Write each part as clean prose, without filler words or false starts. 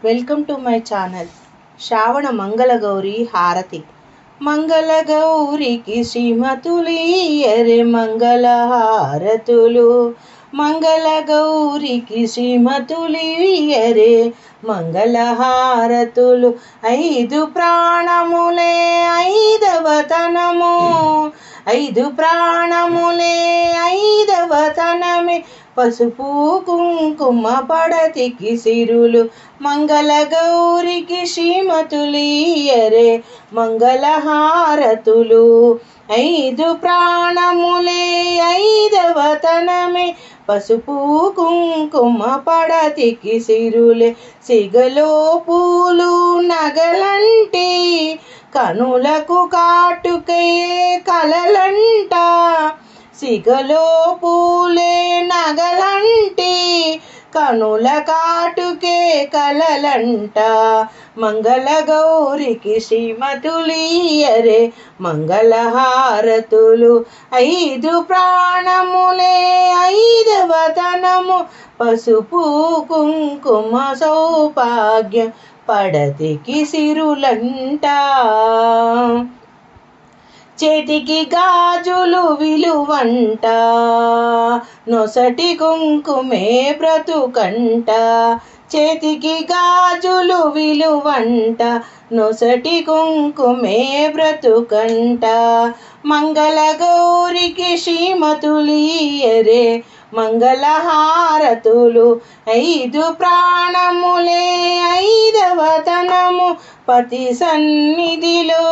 Welcome to my channel. Shravana Mangalagauri హారతి. మంగళగౌరికి శ్రీమతులీయరే మంగళ హారతులు. మంగళగౌరికి శ్రీమతులీయరే మంగళ హారతులు. ఐదు ప్రాణములే ఐదవతనము, ఐదు ప్రాణములే ఐదవతనమే. పసుపు కుంకుమ పడతికి సిరులు. మంగళగౌరికి శ్రీమతులీయరే మంగళ హారతులు. ఐదు ప్రాణములే ఐదవతనమే. పసుపు కుంకుమ పడతికి సిరులే. సిగలో పూలు నగలంటి కనులకు కాటుకే కలలంట. సిగలో పూలే నగలంటి కనుల కాటుకే కలలంట. మంగళగౌరికి శ్రీమతులీయరే మంగళ హారతులు. ఐదు ప్రాణములే ఐదవతనము. పసుపు కుంకుమ సౌభాగ్యం పడతికి సిరులంట. చేతికి గాజులు విలువంట, నొసటి కుంకుమే బ్రతుకంట. చేతికి గాజులు విలువంట, నొసటి కుంకుమే బ్రతుకంట. మంగళగౌరికి శ్రీమతులీయరే మంగళ హారతులు. ఐదు ప్రాణములే ఐదవతనము. పతి సన్నిధిలో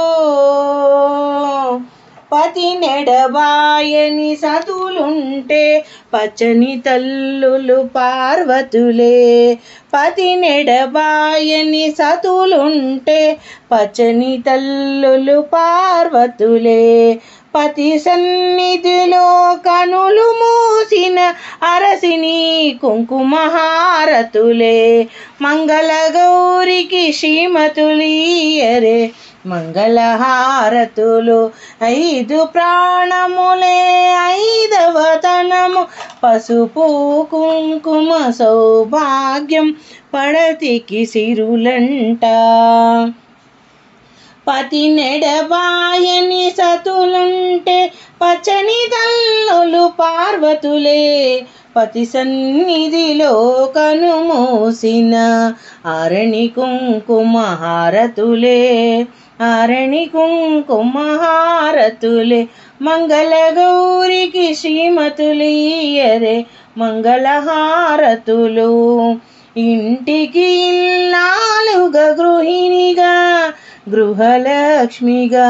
పతి నెడబాయని సతులుంటే పచ్చని తల్లులు పార్వతులే. పతి నెడబాయని సతులుంటే పచ్చని తల్లులు పార్వతులే. పతి సన్నిధిలో కనులు మూసిన అరసిని కుంకుమ హారతులే. మంగళగౌరికి శ్రీమతులీయరే మంగళ హారతులు. ఐదు ప్రాణములే ఐదవతనము. పసుపు కుంకుమ సౌభాగ్యం పడతికి సిరులంట. పతి నెడబాయని సతులుంటే పచ్చని తల్లులు పార్వతులే. పతి సన్నిధిలో కనుమూసిన ఆరణి కుంకుమ హారతులే. ఆరణి కుంకుమ హారతులే. మంగళగౌరికి శ్రీమతులీయరే మంగళ హారతులు. ఇంటికి ఇల్లాలుగా గృహిణిగా గృహలక్ష్మిగా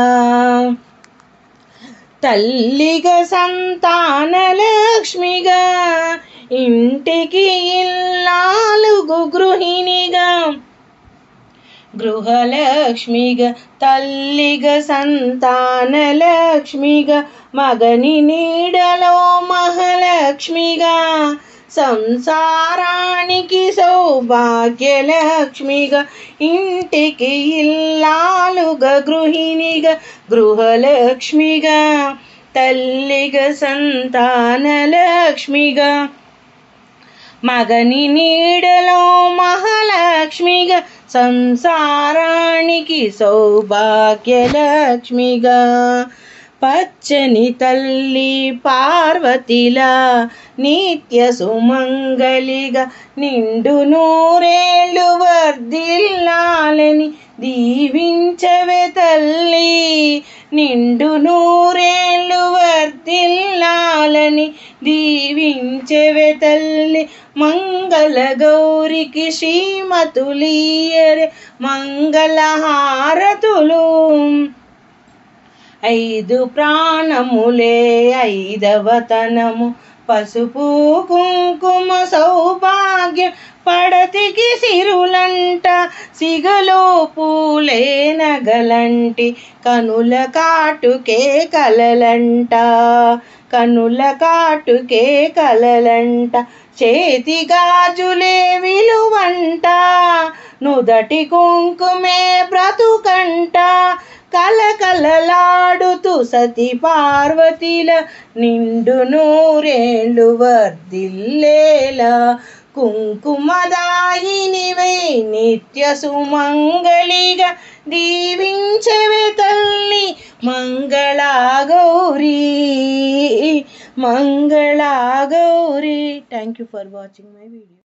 తల్లిగా సంతానలక్ష్మిగా. ఇంటికి ఇల్లాలుగు గృహిణిగా గృహలక్ష్మిగా తల్లిగా సంతానలక్ష్మిగా. మగని నీడలో మహాలక్ష్మిగా సంసారానికి సౌభాగ్యలక్ష్మిగా. ఇంటికి ఇల్లాలుగా గృహిణిగా గృహలక్ష్మిగా తల్లిగా సంతానలక్ష్మిగా. మగని నీడలో మహాలక్ష్మిగా సంసారానికి సౌభాగ్యలక్ష్మిగా. పచ్చని తల్లి పార్వతిలా నిత్య సుమంగళిగా నిండు నూరేళ్ళు వర్ధిల్లాలని దీవించవే తల్లి. నిండు నూరేళ్ళు వర్ధిల్లాలని దీవించవే తల్లి. మంగళగౌరికి శ్రీమతులీయరే మంగళ హారతులు. ఐదు ప్రాణములే ఐదవతనము. పసుపు కుంకుమ సౌభాగ్యం పడతికి సిరులంట. సిగలో పూలే నగలంటి కనుల కాటుకే కలలంట. కనుల కాటుకే కలలంట. చేతి గాజులే విలువంట, నుదటి కుంకుమే బ్రతుకంట. కలకలలాడుతూ సతి పార్వతిల నిండు నూరేళ్ళు వర్ధిల్లేలా కుంకుమదాయినివై నిత్య సుమంగళిగా దీవించవే తల్లి Mangala Gauri Mangala Gauri. Thank you for watching my video.